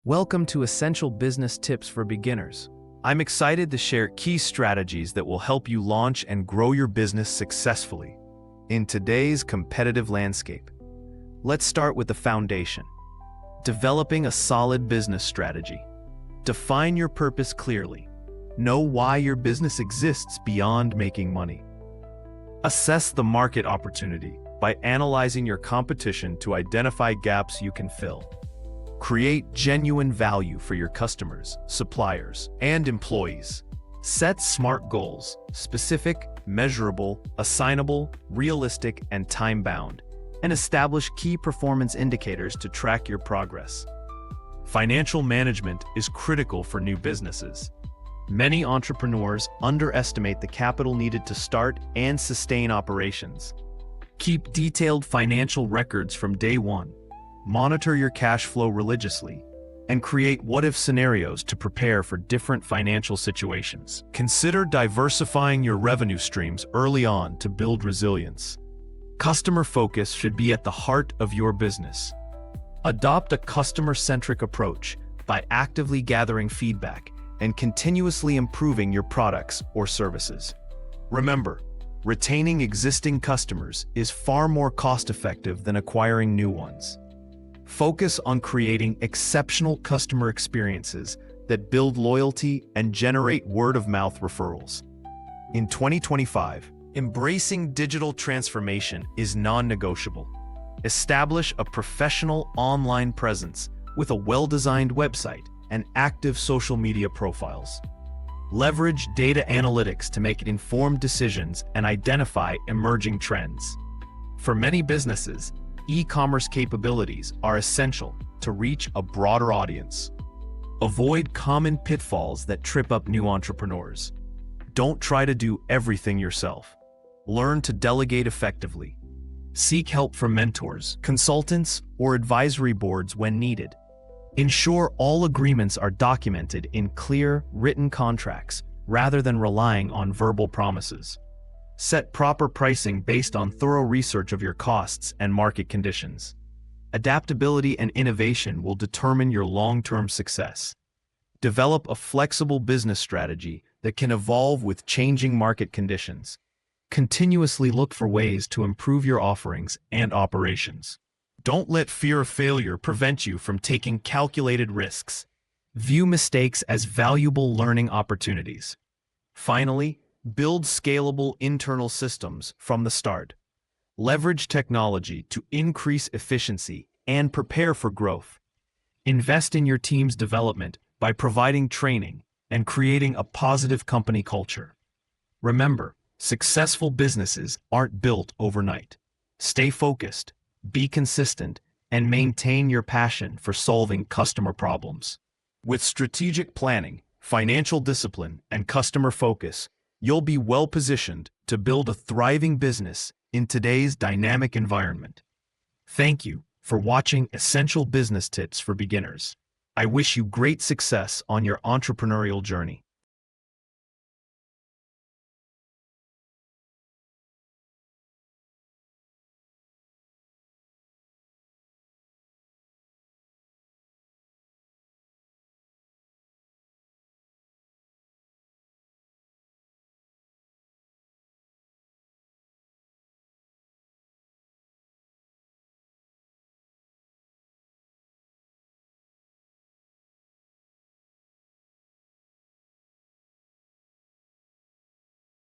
Welcome to Essential Business Tips for Beginners. I'm excited to share key strategies that will help you launch and grow your business successfully in today's competitive landscape. Let's start with the foundation. Developing a solid business strategy. Define your purpose clearly. Know why your business exists beyond making money. Assess the market opportunity by analyzing your competition to identify gaps you can fill. Create genuine value for your customers, suppliers, and employees. Set SMART goals: specific, measurable, assignable, realistic, and time-bound, and establish key performance indicators to track your progress. Financial management is critical for new businesses. Many entrepreneurs underestimate the capital needed to start and sustain operations. Keep detailed financial records from day one. Monitor your cash flow religiously, and create what-if scenarios to prepare for different financial situations. Consider diversifying your revenue streams early on to build resilience. Customer focus should be at the heart of your business. Adopt a customer-centric approach by actively gathering feedback and continuously improving your products or services. Remember, retaining existing customers is far more cost-effective than acquiring new ones. Focus on creating exceptional customer experiences that build loyalty and generate word-of-mouth referrals. In 2025, embracing digital transformation is non-negotiable. Establish a professional online presence with a well-designed website and active social media profiles. Leverage data analytics to make informed decisions and identify emerging trends. For many businesses, e-commerce capabilities are essential to reach a broader audience. Avoid common pitfalls that trip up new entrepreneurs. Don't try to do everything yourself. Learn to delegate effectively. Seek help from mentors, consultants, or advisory boards when needed. Ensure all agreements are documented in clear, written contracts rather than relying on verbal promises. Set proper pricing based on thorough research of your costs and market conditions. Adaptability and innovation will determine your long-term success. Develop a flexible business strategy that can evolve with changing market conditions. Continuously look for ways to improve your offerings and operations. Don't let fear of failure prevent you from taking calculated risks. View mistakes as valuable learning opportunities. Finally, build scalable internal systems from the start. Leverage technology to increase efficiency and prepare for growth. Invest in your team's development by providing training and creating a positive company culture. Remember, successful businesses aren't built overnight. Stay focused, be consistent, and maintain your passion for solving customer problems. With strategic planning, financial discipline, and customer focus, you'll be well-positioned to build a thriving business in today's dynamic environment. Thank you for watching Essential Business Tips for Beginners. I wish you great success on your entrepreneurial journey.